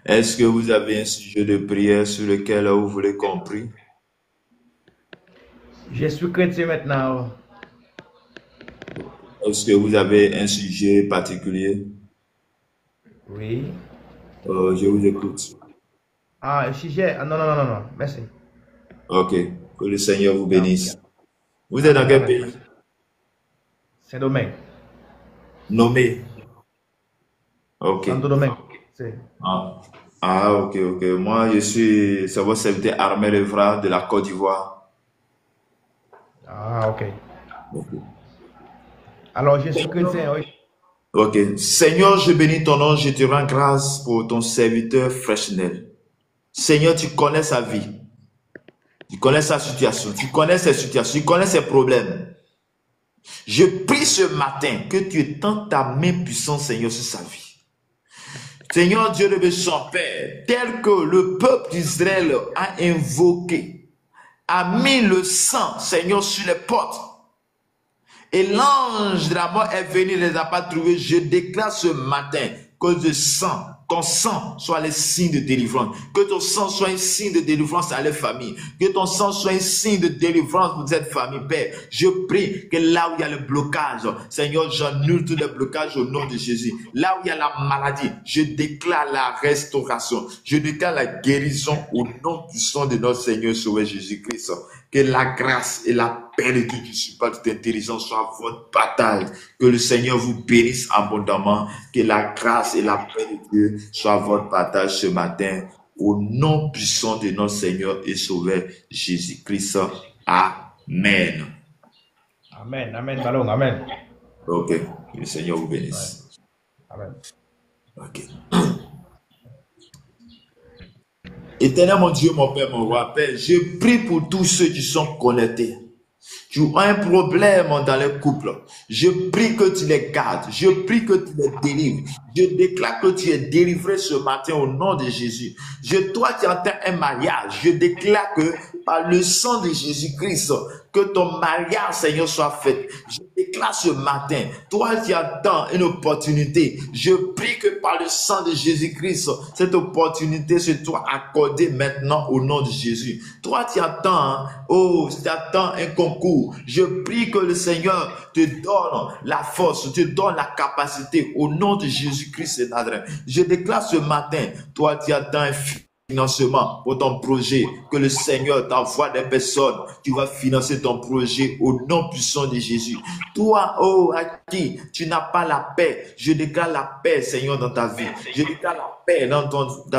Est-ce que vous avez un sujet de prière sur lequel vous voulez qu'on prie? Je suis chrétien maintenant. Est-ce que vous avez un sujet particulier? Oui. Je vous écoute. Ah, un sujet? Ah, non. Merci. Ok. Que le Seigneur vous bénisse. Vous êtes dans quel pays? Saint-Domingue. Nommé. Ok. Saint-Domingue. Ok. Moi, je suis votre serviteur Armel Evra de la Côte d'Ivoire. Ah, ok. Alors, je suis chrétien, oui. Ok. Seigneur, je bénis ton nom, je te rends grâce pour ton serviteur Frère Chanel. Seigneur, tu connais sa vie. Tu connais sa situation, tu connais ses situations, tu connais ses problèmes. Je prie ce matin que tu étends ta main puissante, Seigneur, sur sa vie. Seigneur Dieu de son Père, tel que le peuple d'Israël a invoqué, a mis le sang, Seigneur, sur les portes. Et l'ange de la mort est venu, ne les a pas trouvés. Je déclare ce matin que le sang, ton sang soit le signe de délivrance. Que ton sang soit un signe de délivrance à la famille. Que ton sang soit un signe de délivrance pour cette famille, Père. Je prie que là où il y a le blocage, Seigneur, j'annule tous les blocages au nom de Jésus. Là où il y a la maladie, je déclare la restauration. Je déclare la guérison au nom puissant de notre Seigneur Sauveur Jésus-Christ. Que la grâce et la paix de Dieu qui supporte toute intelligence soient votre bataille. Que le Seigneur vous bénisse abondamment. Que la grâce et la paix de Dieu soient votre bataille ce matin. Au nom puissant de notre Seigneur et Sauveur Jésus-Christ. Amen. Amen. Amen. Ballon. Amen. Ok. Que le Seigneur vous bénisse. Amen. Ok. Éternel mon Dieu, mon Père, mon roi, Père, je prie pour tous ceux qui sont connectés. Tu as un problème dans le couple. Je prie que tu les gardes. Je prie que tu les délivres. Je déclare que tu es délivré ce matin au nom de Jésus. Toi qui entends un mariage, je déclare que par le sang de Jésus-Christ, que ton mariage, Seigneur, soit fait. Je déclare ce matin, toi qui attends une opportunité, je prie que par le sang de Jésus-Christ, cette opportunité se soit accordée maintenant au nom de Jésus. Toi qui attends, tu attends un concours, je prie que le Seigneur te donne la force, te donne la capacité au nom de Jésus-Christ de Nazareth. Je déclare ce matin, toi qui attends un financement pour ton projet, que le Seigneur t'envoie des personnes qui vont financer ton projet au nom puissant de Jésus. Toi, à qui tu n'as pas la paix, je déclare la paix, Seigneur, dans ta vie. Je déclare la paix dans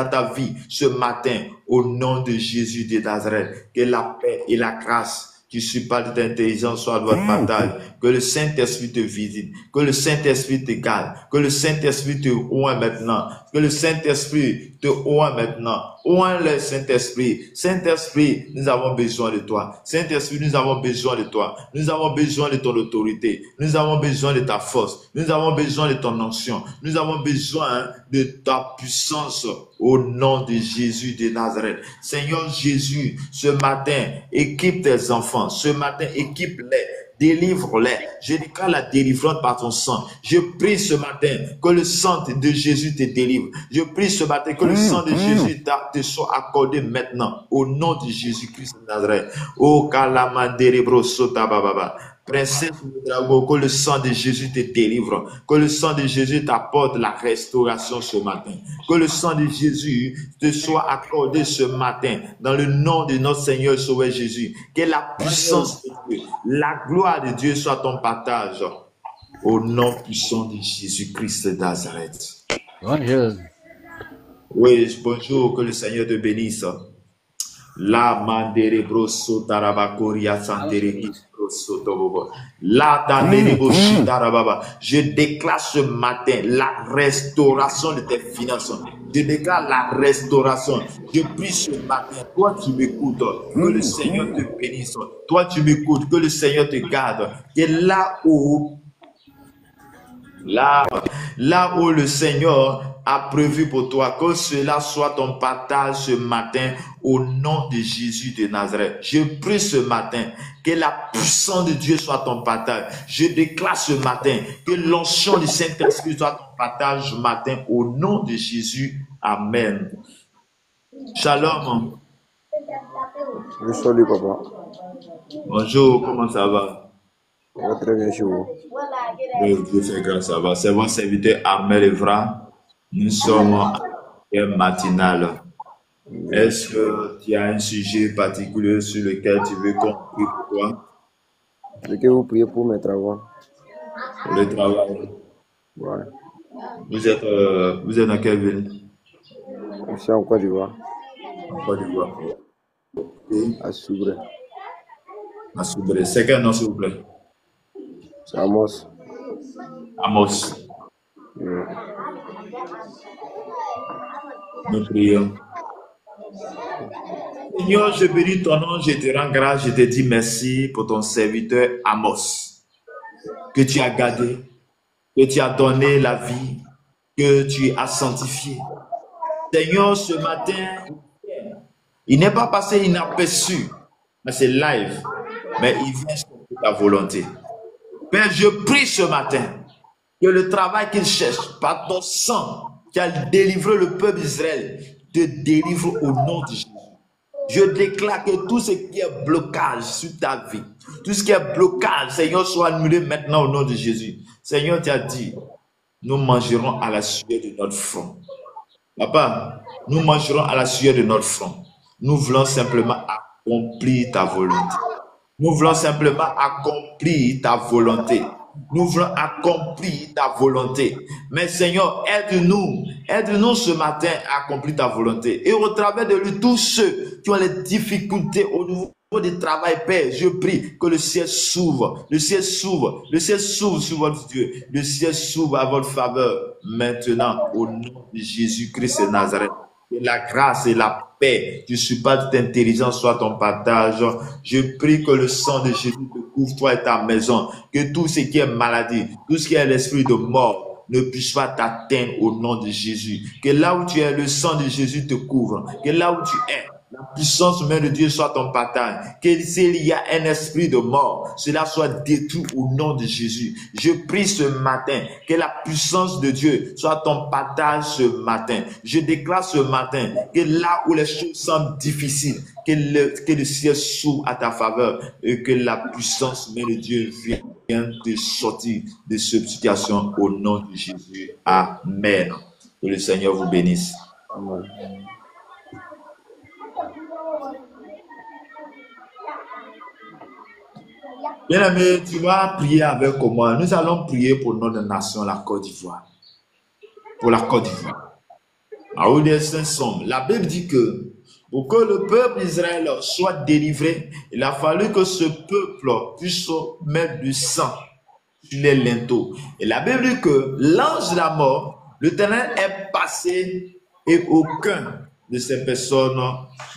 ta vie ce matin au nom de Jésus de Nazareth. Que la paix et la grâce qui supporte d'intelligence soit votre bataille. Que le Saint-Esprit te visite. Que le Saint-Esprit te garde. Que le Saint-Esprit te oint maintenant. Que le Saint-Esprit te oint maintenant. Oint le Saint-Esprit. Saint-Esprit, nous avons besoin de toi. Saint-Esprit, nous avons besoin de toi. Nous avons besoin de ton autorité. Nous avons besoin de ta force. Nous avons besoin de ton onction. Nous avons besoin de ta puissance au nom de Jésus de Nazareth. Seigneur Jésus, ce matin, équipe tes enfants. Ce matin, équipe-les. Délivre-les. Je déclare la délivrance par ton sang. Je prie ce matin que le sang de Jésus te délivre. Je prie ce matin que le sang de Jésus te soit accordé maintenant. Au nom de Jésus-Christ de Nazareth. Oh, Kalamanderebro Sotabababa. Princesse du dragon, que le sang de Jésus te délivre. Que le sang de Jésus t'apporte la restauration ce matin. Que le sang de Jésus te soit accordé ce matin dans le nom de notre Seigneur Sauveur Jésus. Que la puissance de Dieu, la gloire de Dieu soit ton partage. Au nom puissant de Jésus-Christ de Nazareth. Bonjour. Oui, bonjour, que le Seigneur te bénisse. La mandere brosso tarabakoria santere brosso tobobo. La tandere boshi tarababa. Je déclare ce matin la restauration de tes finances. Je déclare la restauration. Je prie ce matin, toi tu m'écoutes, que le Seigneur te bénisse. Toi tu m'écoutes, que le Seigneur te garde. Et là où le Seigneur a prévu pour toi, que cela soit ton partage ce matin au nom de Jésus de Nazareth. Je prie ce matin que la puissance de Dieu soit ton partage. Je déclare ce matin que l'onction du Saint-Esprit soit ton partage ce matin au nom de Jésus. Amen. Shalom. Salut papa. Bonjour, comment ça va? Ça va très bien chez vous. Oui, Dieu fait grâce, ça va. C'est votre serviteur Armel Evra. Nous sommes en matinale. Est-ce que tu as un sujet particulier sur lequel tu veux qu'on prie pour toi? Je veux que vous priez pour mes travaux. Pour le travail. Ouais. Vous êtes dans quelle ville? Je suis en Côte d'Ivoire. En Côte d'Ivoire. À Soubré. À Soubré. C'est quel nom, s'il vous plaît? C'est Amos. Amos. Ouais. Nous prions. Seigneur, je bénis ton nom, je te rends grâce, je te dis merci pour ton serviteur Amos, que tu as gardé, que tu as donné la vie, que tu as sanctifié. Seigneur, ce matin, il n'est pas passé inaperçu, mais c'est live, mais il vient sur ta volonté. Père, je prie ce matin que le travail qu'il cherche, par ton sang, qui a délivré le peuple d'Israël, te délivre au nom de Jésus. Je déclare que tout ce qui est blocage sur ta vie, tout ce qui est blocage, Seigneur, soit annulé maintenant au nom de Jésus. Seigneur, tu as dit, nous mangerons à la sueur de notre front. Papa, nous mangerons à la sueur de notre front. Nous voulons simplement accomplir ta volonté. Nous voulons simplement accomplir ta volonté. Nous voulons accomplir ta volonté. Mais Seigneur, aide-nous ce matin à accomplir ta volonté. Et au travers de lui, tous ceux qui ont les difficultés au niveau du travail, Père, je prie que le ciel s'ouvre. Le ciel s'ouvre. Le ciel s'ouvre sur votre Dieu. Le ciel s'ouvre à votre faveur. Maintenant, au nom de Jésus-Christ de Nazareth. Que la grâce et la paix du super d'intelligence soit ton partage. Je prie que le sang de Jésus te couvre, toi et ta maison. Que tout ce qui est maladie, tout ce qui est l'esprit de mort ne puisse pas t'atteindre au nom de Jésus. Que là où tu es, le sang de Jésus te couvre. Que là où tu es, la puissance même de Dieu soit ton partage. Que s'il y a un esprit de mort, cela soit détruit au nom de Jésus. Je prie ce matin que la puissance de Dieu soit ton partage ce matin. Je déclare ce matin que là où les choses semblent difficiles, que le ciel s'ouvre à ta faveur et que la puissance même de Dieu vienne te sortir de cette situation au nom de Jésus. Amen. Que le Seigneur vous bénisse. Amen. Bien-aimé, tu vas prier avec moi. Nous allons prier pour notre nation, la Côte d'Ivoire. Pour la Côte d'Ivoire. La Bible dit que pour que le peuple d'Israël soit délivré, il a fallu que ce peuple puisse mettre du sang sur les linteaux. Et la Bible dit que l'ange de la mort, l'Éternel est passé et aucun de ces personnes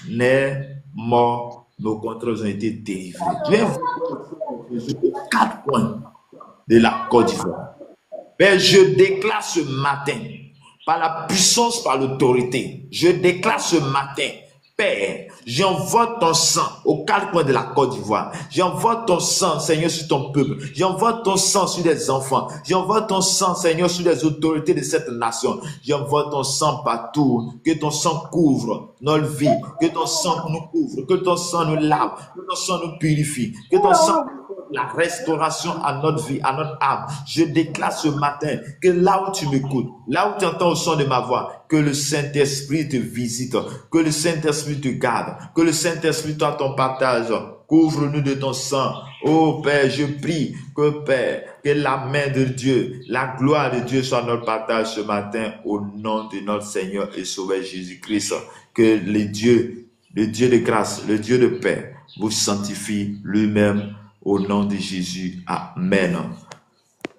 n'est mort. Nos contrôles ont été délivrés. Viens aux 4 coins de la Côte d'Ivoire. Père, je déclare ce matin, par la puissance, par l'autorité, je déclare ce matin, Père, j'envoie ton sang aux 4 coins de la Côte d'Ivoire. J'envoie ton sang, Seigneur, sur ton peuple. J'envoie ton sang sur les enfants. J'envoie ton sang, Seigneur, sur les autorités de cette nation. J'envoie ton sang partout. Que ton sang couvre notre vie. Que ton sang nous couvre. Que ton sang nous lave. Que ton sang nous purifie. Que ton sang la restauration à notre vie, à notre âme. Je déclare ce matin que là où tu m'écoutes, là où tu entends le son de ma voix, que le Saint-Esprit te visite, que le Saint-Esprit te garde, que le Saint-Esprit soit ton partage. Couvre-nous de ton sang. Oh Père, je prie que Père, que la main de Dieu, la gloire de Dieu soit notre partage ce matin au nom de notre Seigneur et Sauveur Jésus-Christ. Que le Dieu de grâce, le Dieu de paix vous sanctifie lui-même au nom de Jésus. Amen.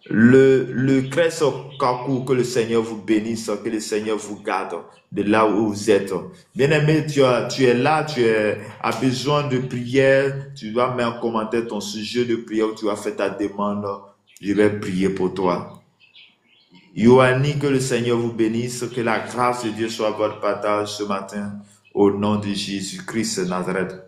Le Christ Kakou, que le Seigneur vous bénisse, que le Seigneur vous garde de là où vous êtes. Bien-aimé, tu es là, tu as besoin de prière, tu dois mettre en commentaire ton sujet de prière où tu as fait ta demande. Je vais prier pour toi. Yohani, que le Seigneur vous bénisse, que la grâce de Dieu soit votre partage ce matin au nom de Jésus-Christ de Nazareth.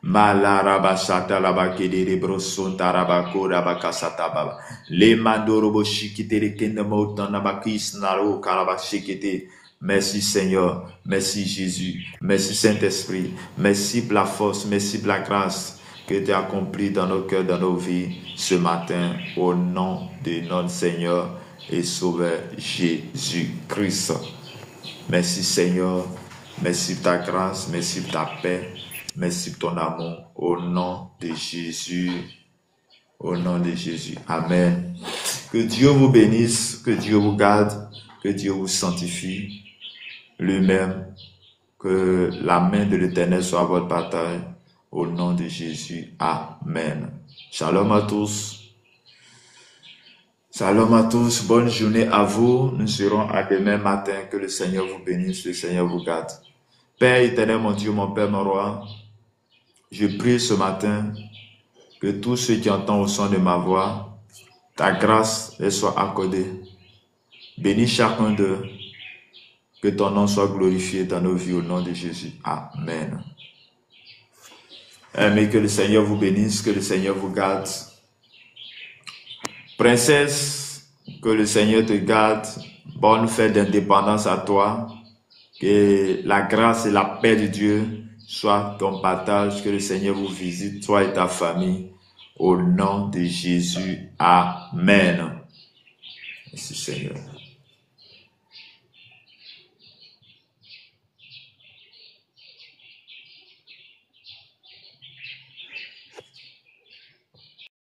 Malaraba shata laba kedere broson tarabako rabaka sataba le mandorobo shikite kende motan nabakis naro karaba shikite. Merci Seigneur, merci Jésus, merci Saint-Esprit, merci pour la force, merci pour la grâce que tu as accomplie dans nos cœurs, dans nos vies ce matin au nom de notre Seigneur et Sauveur Jésus-Christ. Merci Seigneur, merci pour ta grâce, merci pour ta paix. Merci pour ton amour, au nom de Jésus, au nom de Jésus. Amen. Que Dieu vous bénisse, que Dieu vous garde, que Dieu vous sanctifie lui-même, que la main de l'Éternel soit à votre partage, au nom de Jésus. Amen. Shalom à tous. Shalom à tous, bonne journée à vous. Nous serons à demain matin. Que le Seigneur vous bénisse, le Seigneur vous garde. Père éternel, mon Dieu, mon Père, mon roi, je prie ce matin que tous ceux qui entendent au son de ma voix, ta grâce les soit accordée. Bénis chacun d'eux, que ton nom soit glorifié dans nos vies au nom de Jésus. Amen. Amen. Que le Seigneur vous bénisse, que le Seigneur vous garde. Princesse, que le Seigneur te garde. Bonne fête d'indépendance à toi. Que la grâce et la paix de Dieu soient ton partage. Que le Seigneur vous visite, toi et ta famille. Au nom de Jésus. Amen. Merci Seigneur.